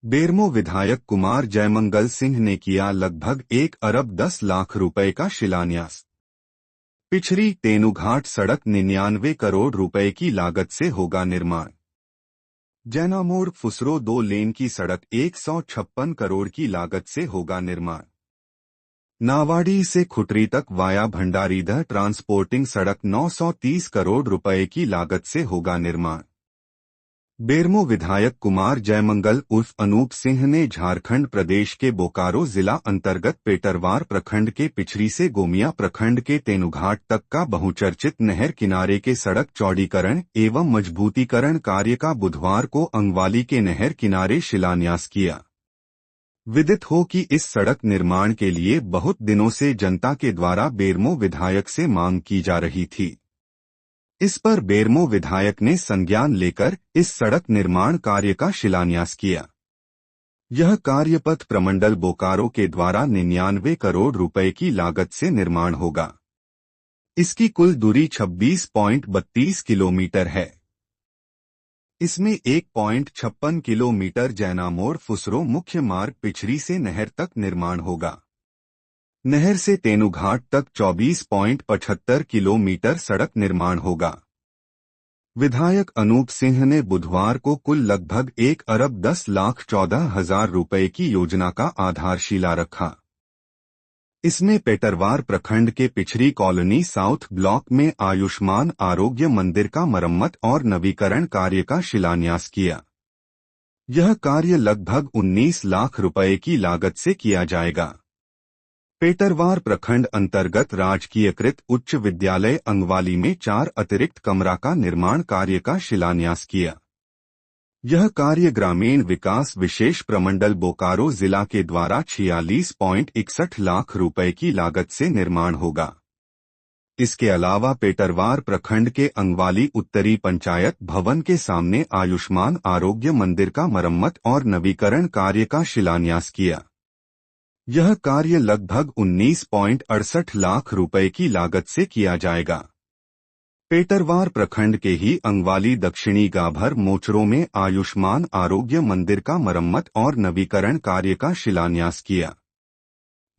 बेरमो विधायक कुमार जयमंगल सिंह ने किया लगभग 1 अरब 10 लाख रुपए का शिलान्यास। पिछड़ी तेनुघाट सड़क 99 करोड़ रुपए की लागत से होगा निर्माण। जैनामोड़ फुसरो 2 लेन की सड़क 156 करोड़ की लागत से होगा निर्माण। नावाड़ी से खुटरी तक वाया भंडारीदह ट्रांसपोर्टिंग सड़क 930 करोड़ रुपए की लागत से होगा निर्माण। बेरमो विधायक कुमार जयमंगल उर्फ अनूप सिंह ने झारखंड प्रदेश के बोकारो जिला अंतर्गत पेटरवार प्रखंड के पिछड़ी से गोमिया प्रखंड के तेनुघाट तक का बहुचर्चित नहर किनारे के सड़क चौड़ीकरण एवं मजबूतीकरण कार्य का बुधवार को अंगवाली के नहर किनारे शिलान्यास किया। विदित हो कि इस सड़क निर्माण के लिए बहुत दिनों से जनता के द्वारा बेरमो विधायक से मांग की जा रही थी। इस पर बेरमो विधायक ने संज्ञान लेकर इस सड़क निर्माण कार्य का शिलान्यास किया। यह कार्य पथ प्रमंडल बोकारो के द्वारा 99 करोड़ रुपए की लागत से निर्माण होगा। इसकी कुल दूरी 26.32 किलोमीटर है। इसमें 1.56 किलोमीटर जैनामोड़ फुसरो मुख्य मार्ग पिछड़ी से नहर तक निर्माण होगा। नहर से तेनुघाट तक 24.75 किलोमीटर सड़क निर्माण होगा। विधायक अनूप सिंह ने बुधवार को कुल लगभग 1 अरब 10 लाख 14 हजार रुपए की योजना का आधारशिला रखा। इसमें पेटरवार प्रखंड के पिछड़ी कॉलोनी साउथ ब्लॉक में आयुष्मान आरोग्य मंदिर का मरम्मत और नवीकरण कार्य का शिलान्यास किया। यह कार्य लगभग 19 लाख रुपए की लागत से किया जाएगा। पेटरवार प्रखंड अंतर्गत राजकीयकृत उच्च विद्यालय अंगवाली में 4 अतिरिक्त कमरा का निर्माण कार्य का शिलान्यास किया। यह कार्य ग्रामीण विकास विशेष प्रमंडल बोकारो जिला के द्वारा 46.61 लाख रुपए की लागत से निर्माण होगा। इसके अलावा पेटरवार प्रखंड के अंगवाली उत्तरी पंचायत भवन के सामने आयुष्मान आरोग्य मंदिर का मरम्मत और नवीकरण कार्य का शिलान्यास किया। यह कार्य लगभग 19.68 लाख रुपए की लागत से किया जाएगा। पेटरवार प्रखंड के ही अंगवाली दक्षिणी गाभर मोचरों में आयुष्मान आरोग्य मंदिर का मरम्मत और नवीकरण कार्य का शिलान्यास किया।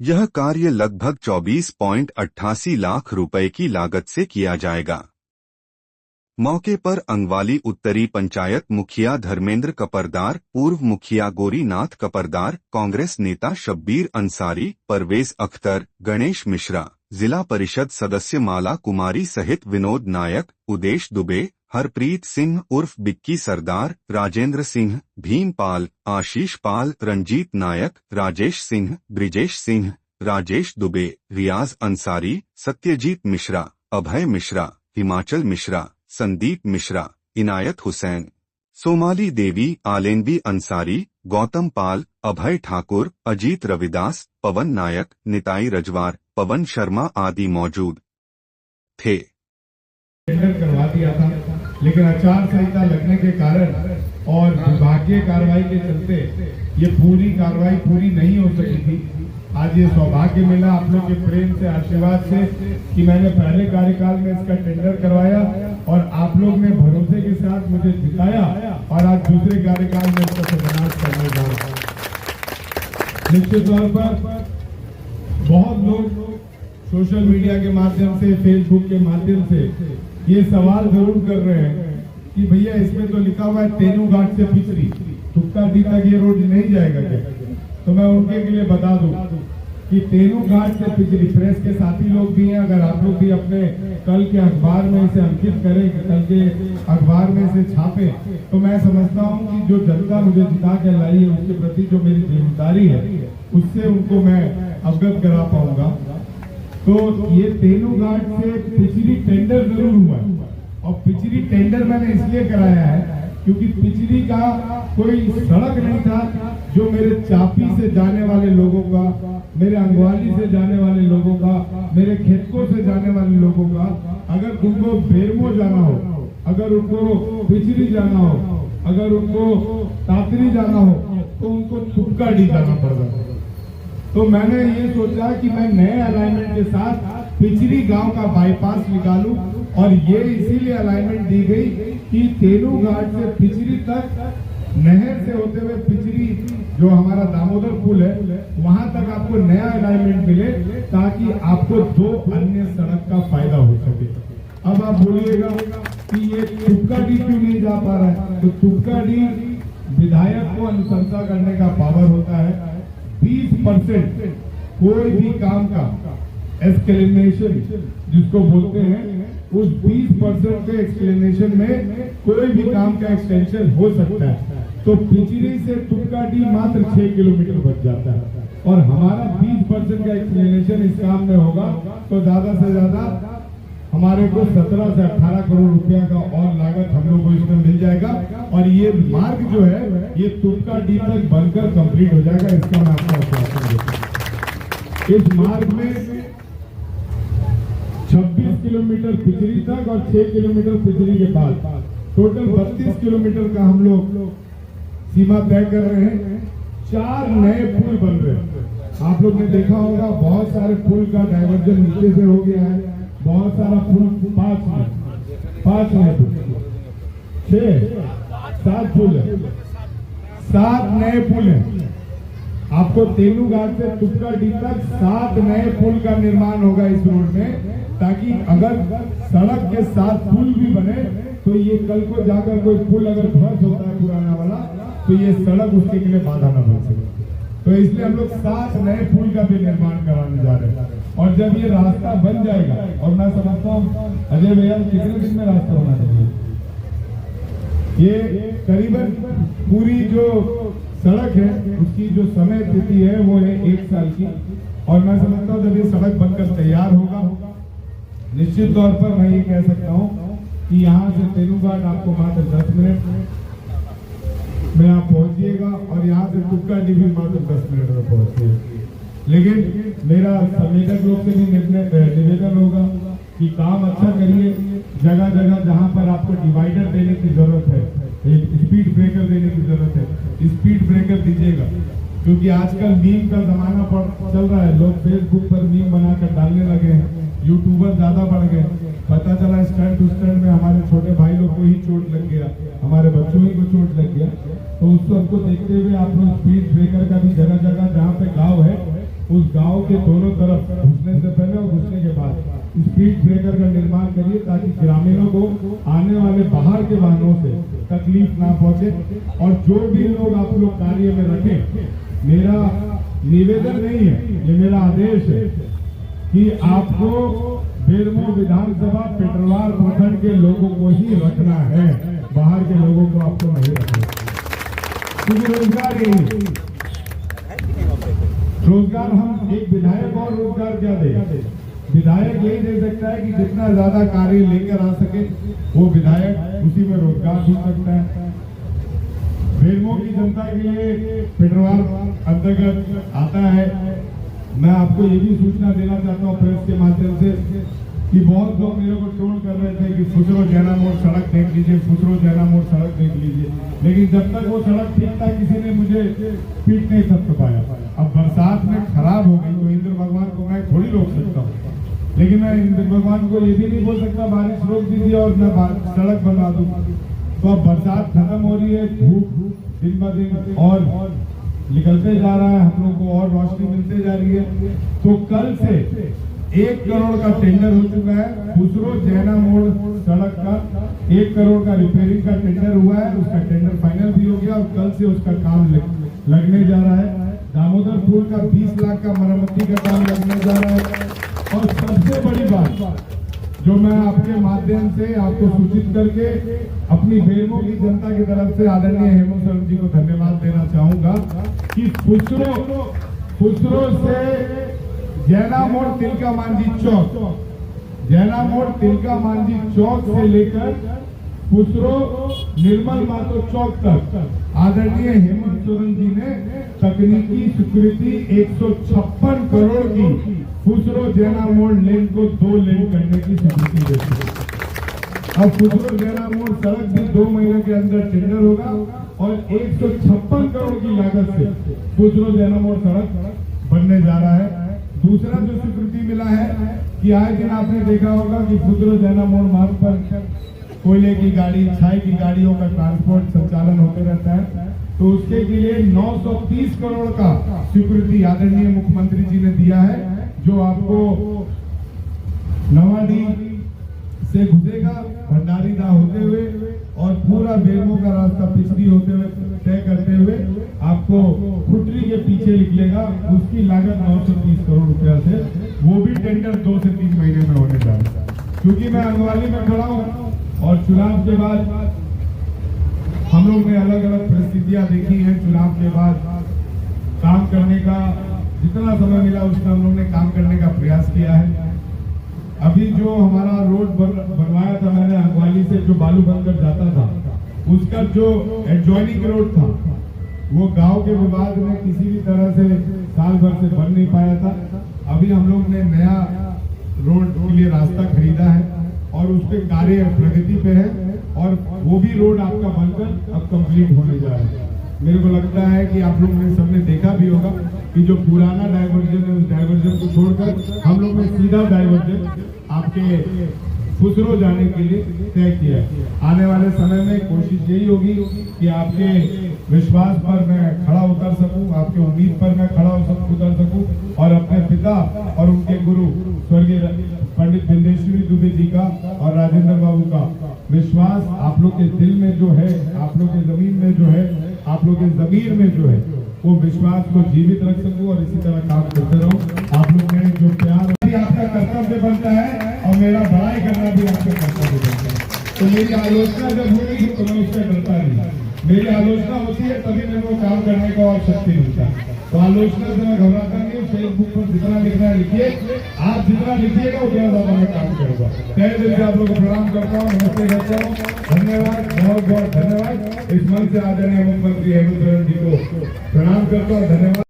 यह कार्य लगभग 24.88 लाख रुपए की लागत से किया जाएगा। मौके पर अंगवाली उत्तरी पंचायत मुखिया धर्मेंद्र कपरदार, पूर्व मुखिया गोरीनाथ कपरदार, कांग्रेस नेता शब्बीर अंसारी, परवेज अख्तर, गणेश मिश्रा, जिला परिषद सदस्य माला कुमारी सहित विनोद नायक, उदेश दुबे, हरप्रीत सिंह उर्फ बिक्की सरदार, राजेंद्र सिंह, भीम पाल, आशीष पाल, रंजीत नायक, राजेश सिंह, ब्रिजेश सिंह, राजेश दुबे, रियाज अंसारी, सत्यजीत मिश्रा, अभय मिश्रा, हिमाचल मिश्रा, संदीप मिश्रा, इनायत हुसैन, सोमाली देवी, आलेंबी अंसारी, गौतम पाल, अभय ठाकुर, अजीत रविदास, पवन नायक, निताई रजवार, पवन शर्मा आदि मौजूद थे। टेंडर करवा दिया था, लेकिन आचार संहिता लगने के कारण और विभागीय कार्रवाई के चलते ये पूरी कार्रवाई पूरी नहीं हो सकी थी। आज ये सौभाग्य मिला आप लोग के प्रेम से, आशीर्वाद से कि मैंने पहले कार्यकाल में इसका टेंडर करवाया और आप लोग ने भरोसे के साथ मुझे जिताया और आज दूसरे कार्यकाल में इसका शिलान्यास करने जा रहा हूं। निश्चित तौर पर बहुत लोग सोशल मीडिया के माध्यम से, फेसबुक के माध्यम से ये सवाल जरूर कर रहे हैं कि भैया इसमें तो लिखा हुआ है तेनुघाट से पिछड़ी, तुक्का-डी तक ये रोड नहीं जाएगा क्या? तो मैं उनके लिए बता दूं कि तेनुघाट से पिछड़ी, प्रेस के साथी लोग भी हैं, अगर आप लोग भी अपने कल के अखबार में इसे अंकित करें, कल के अखबार में इसे छापे, तो मैं समझता हूं कि जो जनता मुझे जिता के लाई है उसके प्रति जो मेरी जिम्मेदारी है उससे उनको मैं अवगत करा पाऊंगा। तो ये तेनुघाट से पिछड़ी टेंडर जरूर हुआ है और पिछड़ी टेंडर मैंने इसलिए कराया है क्योंकि पिछड़ी का कोई सड़क नहीं था जो मेरे चापी से जाने वाले लोगों का, मेरे अंगवाली से जाने वाले लोगों का, मेरे खेतकों से जाने वाले लोगों का, अगर उनको बेरमो जाना हो, अगर उनको पिछड़ी जाना हो, अगर उनको तातरी जाना हो, तो उनको तुक्का-डी जाना पड़ता। तो मैंने ये सोचा कि मैं नए अलाइनमेंट के साथ पिछड़ी गांव का बाईपास निकालूं और ये इसीलिए अलाइनमेंट दी गई कि तेनुघाट से पिछड़ी तक नहर से होते हुए पिछड़ी जो हमारा दामोदर पुल है वहां तक आपको नया अलाइनमेंट मिले ताकि आपको 2 अन्य सड़क का फायदा हो सके। अब आप बोलिएगा कि ये तुपकाडी क्यों नहीं जा पा रहा है, तो तुपकाडी विधायक को अनुशंसा करने का पावर होता है। 20% कोई भी काम का एक्सप्लेनेशन जिसको बोलते हैं, उस 20% के एक्सप्लेनेशन में कोई भी काम का एक्सटेंशन हो सकता है। तो पिछड़ी से तुपकाडी मात्र 6 किलोमीटर बच जाता है और हमारा 20% का एक्सप्लेनेशन इस काम में होगा तो ज्यादा से ज्यादा हमारे को 17 से 18 करोड़ रुपया का और लागत हम लोग को इसमें मिल जाएगा और ये मार्ग जो है ये तुपकाडी तक बनकर कंप्लीट हो जाएगा। इसका मैं आपको आश्वासन देता हूं। इस मार्ग में 26 किलोमीटर पिछड़ी तक और 6 किलोमीटर पिछड़ी के बाद टोटल 32 किलोमीटर का हम लोग सीमा तय कर रहे हैं। 4 नए पुल बन रहे हैं। आप लोग ने देखा होगा बहुत सारे पुल का डाइवर्जन नीचे से हो गया है, बहुत सारा पुल 5 नए पुल 7 पुल है, 7 नए पुल हैं। आपको तेनूघाट से तुपकाडी तक 7 नए पुल का निर्माण होगा इस रोड में, ताकि अगर सड़क के 7 पुल भी बने तो ये कल को जाकर कोई पुल अगर ध्वस्त होता है पुराना वाला तो ये सड़क उसके लिए बाधा न बन सके। तो इसलिए हम लोग 7 नए पुल का भी निर्माण कराने जा रहे हैं और जब ये रास्ता बन जाएगा, और मैं समझता हूँ अजय भैया कितने दिन में रास्ता होना चाहिए, ये करीबन पूरी जो सड़क है उसकी जो समय तिथि है वो है 1 साल की। और मैं समझता हूँ जब ये सड़क बनकर तैयार होगा निश्चित तौर पर मैं ये कह सकता हूँ कि यहाँ से तेनूघाट आपको मात्र 10 मिनट में आप पहुंचिएगा और यहाँ से तुपकाडी भी मात्र 10 मिनट में पहुंचिएगा। लेकिन मेरा संवेदक लोग से भी निवेदन होगा कि काम अच्छा करिए। जगह जगह जहाँ पर आपको डिवाइडर देने की जरूरत है, स्पीड ब्रेकर देने की जरूरत है, स्पीड ब्रेकर दीजिएगा, क्योंकि आजकल मीम का जमाना चल रहा है। लोग फेसबुक पर मीम बनाकर डालने लगे हैं, यूट्यूबर ज्यादा बढ़ गए। पता चला स्टंट में हमारे छोटे भाई लोग को ही चोट लग गया, हमारे बच्चों ही को चोट लग गया। तो उस सबको देखते हुए आप लोग स्पीड ब्रेकर का भी जगह जगह जहाँ पे गाँव है उस गांव के दोनों तरफ घुसने से पहले और घुसने के बाद स्पीड ब्रेकर का निर्माण करिए, ताकि ग्रामीणों को आने वाले बाहर के वाहनों से तकलीफ ना पहुंचे। और जो भी लोग आप लोग कार्य में रखें, मेरा निवेदन नहीं है, ये मेरा आदेश है कि आपको बेरमो विधानसभा पेटरवार प्रखंड के लोगों को ही रखना है, बाहर के लोगों को आपको नहीं रखना, क्योंकि रोजगार यही रोजगार हम एक विधायक और रोजगार क्या देगा? विधायक यही दे सकता है कि जितना ज्यादा कार्य लेकर आ सके वो विधायक उसी में रोजगार ढूंढ सकता है। बेरमो की जनता के लिए पेटरवार अंतर्गत आता है। मैं आपको ये भी सूचना देना चाहता हूँ प्रेस के माध्यम से कि बहुत लोग मेरे को ट्रोल कर रहे थे कि फुसरो जैना मोड़ सड़क देख लीजिए, फुसरो जैना मोड़ सड़क देख लीजिए, लेकिन जब तक वो सड़क ठीक था किसी ने मुझे पीठ नहीं थप पाया। अब बरसात में खराब हो गई तो इंद्र भगवान को मैं थोड़ी रोक सकता हूँ, लेकिन मैं इंद्र भगवान को ये भी नहीं बोल सकता बारिश रोक दीजिए और मैं सड़क बनवा दूँ। तो अब बरसात खत्म हो रही है, धूप दिन ब दिन और निकलते जा रहा है, हम लोग को और रोशनी मिलते जा रही है। तो कल से 1 करोड़ का टेंडर हो चुका है फुसरो जैना मोड़ सड़क का। 1 करोड़ का रिपेयरिंग का टेंडर हुआ है, उसका टेंडर फाइनल भी हो गया और कल से उसका काम लगने जा रहा है। दामोदर पुल का 20 लाख का मरम्मती का काम लगने जा रहा है। और सबसे बड़ी बात जो मैं आपके माध्यम से आपको सूचित करके अपनी बेरमो की जनता की तरफ से आदरणीय हेमंत सरन जी को धन्यवाद देना चाहूंगा कि फुसरो से जैना मोड़ तिलका मांझी चौक, जैना मोड़ तिलका मांझी चौक से लेकर फुसरो निर्मल मातो चौक तक आदरणीय हेमंत सोरेन जी ने तकनीकी स्वीकृति 156 करोड़ की फुसरो जैना मोड़ लेन को 2 लेन करने की स्वीकृति देती है। अब फुसरो जैना मोड़ सड़क भी 2 महीने के अंदर टेंडर होगा और 156 करोड़ की लागत से फुसरो जैना मोड़ सड़क बनने जा रहा है। दूसरा जो स्वीकृति मिला है कि आए दिन आपने देखा होगा कि फुसरो जैना मोड़ मार्ग पर कोयले की गाड़ी, छाई की गाड़ियों का ट्रांसपोर्ट संचालन होते रहता है। तो उसके लिए 930 करोड़ का स्वीकृति आदरणीय मुख्यमंत्री जी ने दिया है, जो आपको नवाडी से घुसेगा भंडारीदा होते हुए और पूरा बेरमो का रास्ता पिछड़ी होते हुए तय करते हुए आपको खुटरी के पीछे निकलेगा। उसकी लागत 930 करोड़ रुपया से, वो भी टेंडर 2 से 3 महीने में होने जा रहा है। क्योंकि मैं अंगवाली में खड़ा हूँ और चुनाव के बाद हम लोग ने अलग अलग परिस्थितियां देखी हैं। चुनाव के बाद काम करने का जितना समय मिला उसमें हम लोग ने काम करने का प्रयास किया है। अभी जो हमारा रोड बनवाया था मैंने अंगवाली से, जो बालू बनकर जाता था, उसका जो एडजॉइनिंग रोड था वो गांव के विवाद में किसी भी तरह से साल भर से बन नहीं पाया था। अभी हम लोग ने नया रोड के लिए रास्ता खरीदा है और उस पे कार्य प्रगति पे है और वो भी रोड आपका बनकर अब कंप्लीट होने जा रहा है। मेरे को लगता है कि आप लोगों ने सबने देखा भी होगा कि जो पुराना डाइवर्जन है उस डाइवर्जन को छोड़कर हम लोग ने सीधा डाइवर्जन आपके खुसरो जाने के लिए तय किया है। आने वाले समय में कोशिश यही होगी कि आपके विश्वास पर मैं खड़ा उतर सकूं, आपके उम्मीद पर मैं खड़ा उतर सकूं और अपने पिता और उनके गुरु स्वर्गीय पंडित बिंदेश्वरी दुबे जी का और राजेंद्र बाबू का विश्वास आप लोग के दिल में जो है, आप लोग के जमीन में जो है, आप लोग के जमीर में जो है, वो विश्वास को जीवित रख सकूं और इसी तरह काम करते रहूं। आप लोग ने जो प्यार आपका कर्तव्य बनता है और मेरा बड़ाई करना भी आपका कर्तव्य बनता है। तो मेरी आलोचना जब होगी तो मैं उससे डरता नहीं। मेरी आलोचना होती है तभी मेरे को काम करने का और शक्ति मिलता है। तो आलोचना से मैं घबराता नहीं हूँ। फेसबुक पर जितना लिखना है लिखिए, आप जितना लिखिएगा उतना ज्यादा मैं काम करूंगा। तय दिल से आप लोग को प्रणाम करता हूँ, नमस्ते करता हूँ, धन्यवाद, बहुत बहुत धन्यवाद। इस मंच से आदरणीय मुख्यमंत्री हेमंत सोरेन जी को प्रणाम करता हूँ, धन्यवाद।